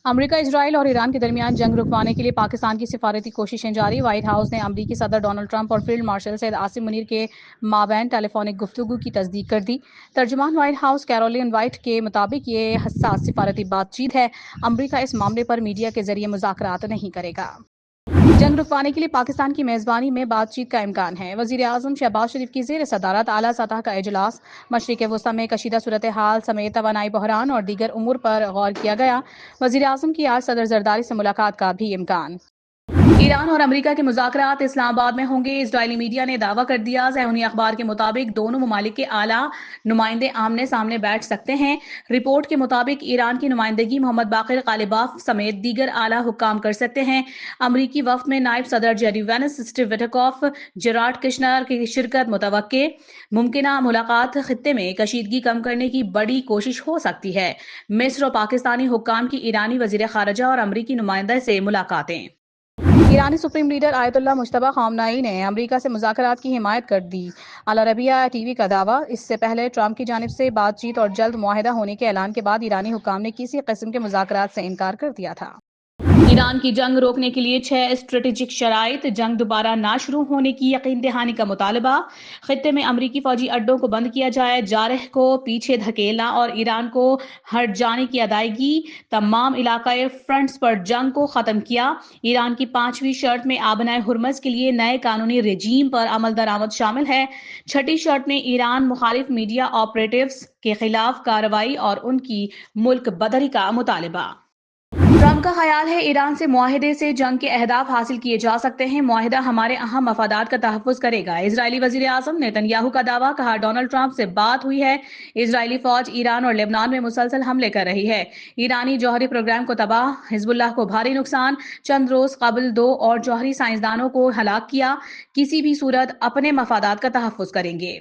امریکہ، اسرائیل اور ایران کے درمیان جنگ رکوانے کے لیے پاکستان کی سفارتی کوششیں جاری۔ وائٹ ہاؤس نے امریکی صدر ڈونلڈ ٹرمپ اور فیلڈ مارشل سید عاصم منیر کے مابین ٹیلی فونک گفتگو کی تصدیق کر دی۔ ترجمان وائٹ ہاؤس کیرولین وائٹ کے مطابق یہ حساس سفارتی بات چیت ہے۔ امریکہ اس معاملے پر میڈیا کے ذریعے مذاکرات نہیں کرے گا۔ جنگ رکوانے کے لیے پاکستان کی میزبانی میں بات چیت کا امکان ہے۔ وزیر اعظم شہباز شریف کی زیر صدارت اعلیٰ سطح کا اجلاس۔ مشرق وسطی میں کشیدہ صورتحال سمیت توانائی بحران اور دیگر امور پر غور کیا گیا۔ وزیر اعظم کی آج صدر زرداری سے ملاقات کا بھی امکان۔ ایران اور امریکہ کے مذاکرات اسلام آباد میں ہوں گے۔ اسرائیلی میڈیا نے دعویٰ کر دیا۔ صہیونی اخبار کے مطابق دونوں ممالک کے اعلیٰ نمائندے آمنے سامنے بیٹھ سکتے ہیں۔ رپورٹ کے مطابق ایران کی نمائندگی محمد باقر غالباف سمیت دیگر اعلیٰ حکام کر سکتے ہیں۔ امریکی وفد میں نائب صدر Jerry Vance, Steve Witkoff, Jared Kushner کی شرکت متوقع۔ ممکنہ ملاقات خطے میں کشیدگی کم کرنے کی بڑی کوشش ہو سکتی ہے۔ مصر اور پاکستانی حکام کی ایرانی وزیر خارجہ اور امریکی نمائندے سے ملاقاتیں۔ ایرانی سپریم لیڈر آیت اللہ مجتبی خامنہ ای نے امریکہ سے مذاکرات کی حمایت کر دی۔ العربیہ ٹی وی کا دعویٰ۔ اس سے پہلے ٹرمپ کی جانب سے بات چیت اور جلد معاہدہ ہونے کے اعلان کے بعد ایرانی حکام نے کسی قسم کے مذاکرات سے انکار کر دیا تھا۔ ایران کی جنگ روکنے کے لیے 6 اسٹریٹجک شرائط۔ جنگ دوبارہ نہ شروع ہونے کی یقین دہانی کا مطالبہ۔ خطے میں امریکی فوجی اڈوں کو بند کیا جائے، جارح کو پیچھے دھکیلنا اور ایران کو ہٹ جانے کی ادائیگی۔ تمام علاقائی فرنٹس پر جنگ کو ختم کیا۔ ایران کی 5ویں شرط میں آبنائے ہرمز کے لیے نئے قانونی رجیم پر عمل درآمد شامل ہے۔ 6ٹھی شرط میں ایران مخالف میڈیا آپریٹوز کے خلاف کارروائی اور ان کی ملک بدری کا مطالبہ۔ ٹرمپ کا خیال ہے ایران سے معاہدے سے جنگ کے اہداف حاصل کیے جا سکتے ہیں۔ معاہدہ ہمارے اہم مفادات کا تحفظ کرے گا۔ اسرائیلی وزیر اعظم نیتن یاہو کا دعویٰ۔ کہا ڈونلڈ ٹرمپ سے بات ہوئی ہے۔ اسرائیلی فوج ایران اور لبنان میں مسلسل حملے کر رہی ہے۔ ایرانی جوہری پروگرام کو تباہ، حزب اللہ کو بھاری نقصان۔ چند روز قبل 2 اور جوہری سائنسدانوں کو ہلاک کیا۔ کسی بھی صورت اپنے مفادات کا تحفظ کریں گے۔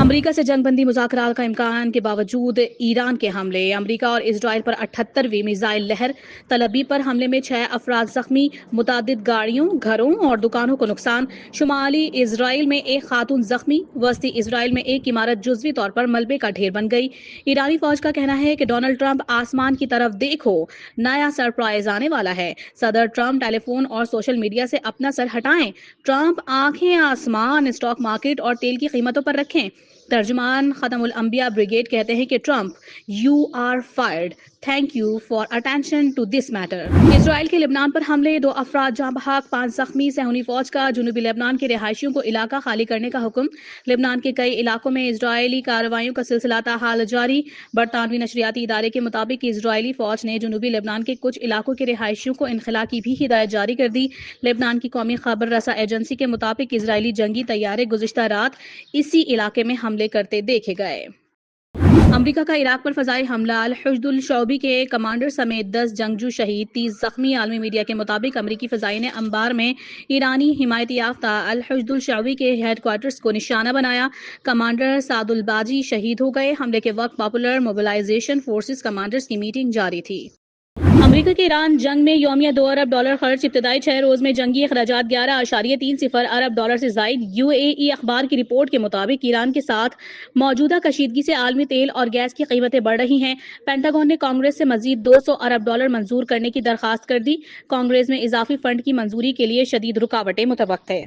امریکہ سے جنگ بندی مذاکرات کا امکان کے باوجود ایران کے حملے۔ امریکہ اور اسرائیل پر 78ویں میزائل لہر طلبی پر حملے میں 6 افراد زخمی، متعدد گاڑیوں، گھروں اور دکانوں کو نقصان۔ شمالی اسرائیل میں ایک خاتون زخمی، وسطی اسرائیل میں ایک عمارت جزوی طور پر ملبے کا ڈھیر بن گئی۔ ایرانی فوج کا کہنا ہے کہ ڈونلڈ ٹرمپ آسمان کی طرف دیکھو، نیا سرپرائز آنے والا ہے۔ صدر ٹرمپ ٹیلی فون اور سوشل میڈیا سے اپنا سر ہٹائیں۔ ٹرمپ آنکھیں آسمان، اسٹاک مارکیٹ اور تیل کی قیمتوں پر رکھیں۔ ترجمان ختم الانبیاء بریگیڈ کہتے ہیں کہ Trump you are fired, thank you for attention to this matter. Israel کے لبنان پر حملے، 2 افراد جاں بحق، 5 زخمی۔ صہیونی فوج کا جنوبی لبنان کے رہائشیوں کو علاقہ خالی کرنے کا حکم۔ لبنان کے کئی علاقوں میں اسرائیلی کارروائیوں کا سلسلہ تاحال جاری۔ برطانوی نشریاتی ادارے کے مطابق اسرائیلی فوج نے جنوبی لبنان کے کچھ علاقوں کے رہائشیوں کو انخلا کی بھی ہدایت جاری کر دی۔ لبنان کی قومی خبر رساں ایجنسی کے مطابق اسرائیلی جنگی طیارے گزشتہ رات اسی علاقے میں حملے کرتے دیکھے گئے۔ امریکہ کا عراق پر فضائی حملہ، الحشد الشعبی کے کمانڈر سمیت 10 جنگجو شہید، 30 زخمی۔ عالمی میڈیا کے مطابق امریکی فضائیہ نے انبار میں ایرانی حمایت یافتہ الحشد الشعبی کے ہیڈ کوارٹرز کو نشانہ بنایا۔ کمانڈر سعد الباجی شہید ہو گئے۔ حملے کے وقت پاپولر موبلائزیشن فورسز کمانڈرز کی میٹنگ جاری تھی۔ امریکہ کے ایران جنگ میں یومیہ $2 ارب خرچ۔ ابتدائی 6 روز میں جنگی اخراجات 11.30 ارب ڈالر سے زائد۔ UAE اخبار کی رپورٹ کے مطابق ایران کے ساتھ موجودہ کشیدگی سے عالمی تیل اور گیس کی قیمتیں بڑھ رہی ہیں۔ پینٹاگون نے کانگریس سے مزید $200 ارب منظور کرنے کی درخواست کر دی۔ کانگریس میں اضافی فنڈ کی منظوری کے لیے شدید رکاوٹیں متوقع۔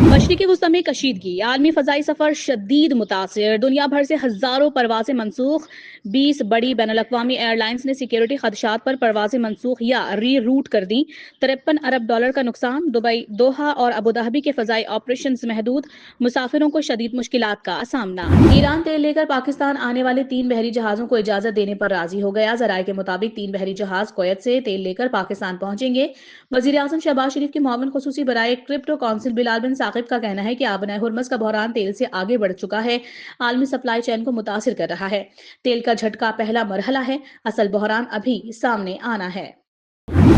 مشرقی وسطی میں کشیدگی، عالمی فضائی سفر شدید متاثر۔ دنیا بھر سے ہزاروں پروازیں منسوخ۔ 20 بڑی بین الاقوامی ایئر لائنز نے سیکیورٹی خدشات پر پروازیں منسوخ یا ری روٹ کر دیں۔ $53 ارب کا نقصان۔ دبئی، دوحہ اور ابوظہبی کے فضائی آپریشنز محدود۔ مسافروں کو شدید مشکلات کا سامنا۔ ایران تیل لے کر پاکستان آنے والے 3 بحری جہازوں کو اجازت دینے پر راضی ہو گیا۔ ذرائع کے مطابق 3 بحری جہاز کویت سے تیل لے کر پاکستان پہنچیں گے۔ وزیر اعظم شہباز شریف کے معاون خصوصی برائے کرپٹو کونسل بلال بن ثاقب کا کہنا ہے کہ آبنائے ہرمز کا بحران تیل سے آگے بڑھ چکا ہے، عالمی سپلائی چین کو متاثر کر رہا ہے۔ تیل کا جھٹکا پہلا مرحلہ ہے، اصل بحران ابھی سامنے آنا ہے۔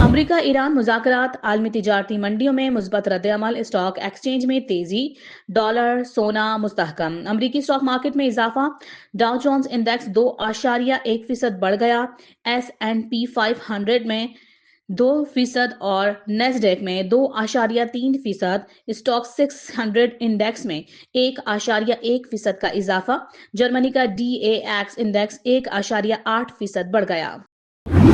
امریکہ ایران مذاکرات، عالمی تجارتی منڈیوں میں مثبت رد عمل، اسٹاک ایکسچینج میں تیزی، ڈالر سونا مستحکم۔ امریکی اسٹاک مارکیٹ میں اضافہ، ڈاؤ جونز انڈیکس 2.1% بڑھ گیا، S&P 500 میں 2% اور نیسڈیک میں 2.3%۔ اسٹاک 600 انڈیکس میں 1.1% کا اضافہ۔ جرمنی کا DAX انڈیکس 1.8% بڑھ گیا۔